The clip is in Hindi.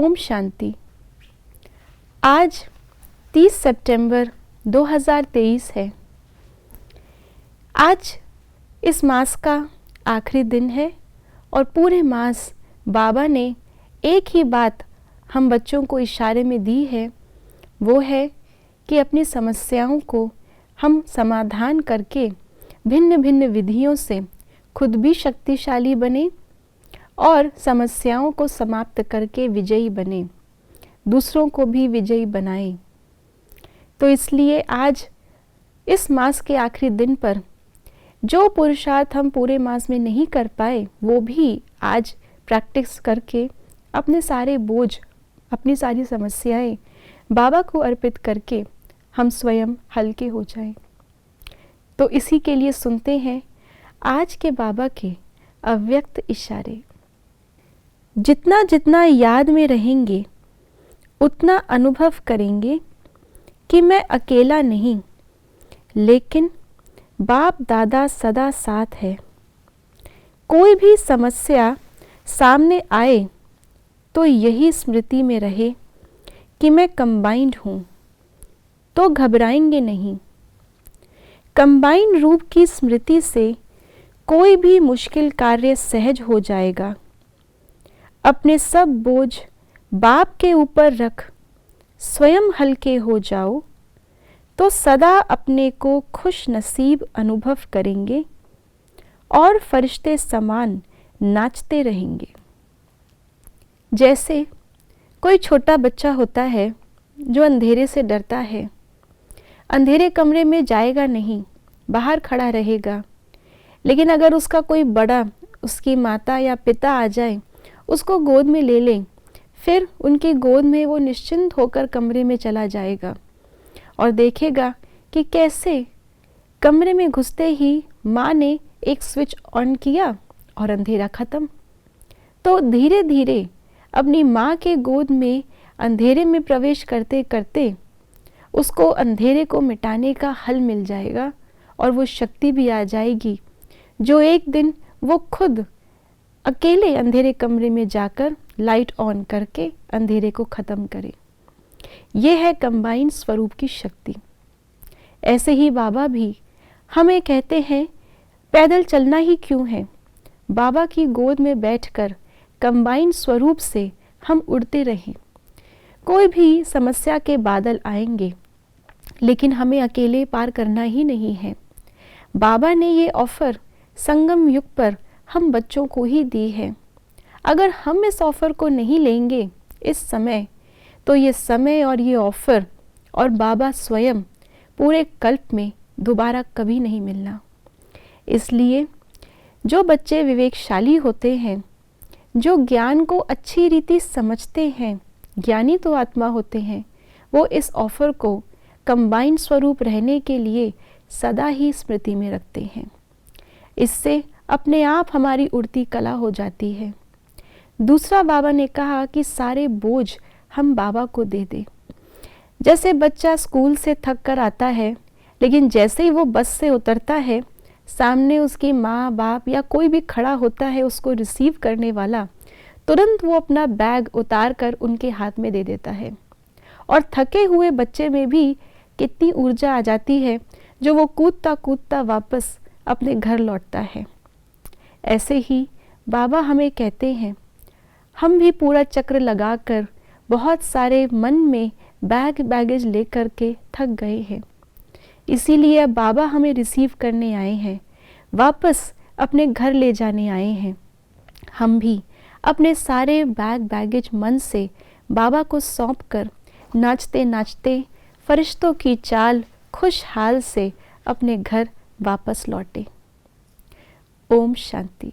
ओम शांति। आज 30 सितंबर 2023 है। आज इस मास का आखिरी दिन है और पूरे मास बाबा ने एक ही बात हम बच्चों को इशारे में दी है, वो है कि अपनी समस्याओं को हम समाधान करके भिन्न भिन्न विधियों से खुद भी शक्तिशाली बने और समस्याओं को समाप्त करके विजयी बने, दूसरों को भी विजयी बनाएं। तो इसलिए आज इस मास के आखिरी दिन पर जो पुरुषार्थ हम पूरे मास में नहीं कर पाए, वो भी आज प्रैक्टिस करके अपने सारे बोझ, अपनी सारी समस्याएं बाबा को अर्पित करके हम स्वयं हल्के हो जाएं। तो इसी के लिए सुनते हैं आज के बाबा के अव्यक्त इशारे। जितना जितना याद में रहेंगे उतना अनुभव करेंगे कि मैं अकेला नहीं, लेकिन बाप दादा सदा साथ है। कोई भी समस्या सामने आए तो यही स्मृति में रहे कि मैं कंबाइंड हूँ, तो घबराएंगे नहीं। कंबाइंड रूप की स्मृति से कोई भी मुश्किल कार्य सहज हो जाएगा। अपने सब बोझ बाप के ऊपर रख स्वयं हल्के हो जाओ, तो सदा अपने को खुश नसीब अनुभव करेंगे और फरिश्ते समान नाचते रहेंगे। जैसे कोई छोटा बच्चा होता है जो अंधेरे से डरता है, अंधेरे कमरे में जाएगा नहीं, बाहर खड़ा रहेगा। लेकिन अगर उसका कोई बड़ा, उसकी माता या पिता आ जाए, उसको गोद में ले लें, फिर उनकी गोद में वो निश्चिंत होकर कमरे में चला जाएगा और देखेगा कि कैसे कमरे में घुसते ही माँ ने एक स्विच ऑन किया और अंधेरा खत्म। तो धीरे धीरे अपनी माँ के गोद में अंधेरे में प्रवेश करते करते उसको अंधेरे को मिटाने का हल मिल जाएगा और वो शक्ति भी आ जाएगी जो एक दिन वो खुद अकेले अंधेरे कमरे में जाकर लाइट ऑन करके अंधेरे को ख़त्म करे। ये है कंबाइंड स्वरूप की शक्ति। ऐसे ही बाबा भी हमें कहते हैं पैदल चलना ही क्यों है, बाबा की गोद में बैठकर कंबाइंड स्वरूप से हम उड़ते रहें। कोई भी समस्या के बादल आएंगे, लेकिन हमें अकेले पार करना ही नहीं है। बाबा ने ये ऑफ़र संगम युग पर हम बच्चों को ही दी है। अगर हम इस ऑफ़र को नहीं लेंगे इस समय, तो ये समय और ये ऑफ़र और बाबा स्वयं पूरे कल्प में दोबारा कभी नहीं मिलना। इसलिए जो बच्चे विवेकशाली होते हैं, जो ज्ञान को अच्छी रीति समझते हैं, ज्ञानी तो आत्मा होते हैं, वो इस ऑफ़र को कंबाइंड स्वरूप रहने के लिए सदा ही स्मृति में रखते हैं। इससे अपने आप हमारी उड़ती कला हो जाती है। दूसरा, बाबा ने कहा कि सारे बोझ हम बाबा को दे दें। जैसे बच्चा स्कूल से थक कर आता है, लेकिन जैसे ही वो बस से उतरता है, सामने उसकी माँ बाप या कोई भी खड़ा होता है उसको रिसीव करने वाला, तुरंत वो अपना बैग उतार कर उनके हाथ में दे देता है। और थके हुए बच्चे में भी कितनी ऊर्जा आ जाती है जो वो कूदता कूदता वापस अपने घर लौटता है। ऐसे ही बाबा हमें कहते हैं, हम भी पूरा चक्र लगाकर बहुत सारे मन में बैगेज लेकर के थक गए हैं। इसीलिए अब बाबा हमें रिसीव करने आए हैं, वापस अपने घर ले जाने आए हैं। हम भी अपने सारे बैगेज मन से बाबा को सौंप कर नाचते नाचते फरिश्तों की चाल खुशहाल से अपने घर वापस लौटे। ओम शांति।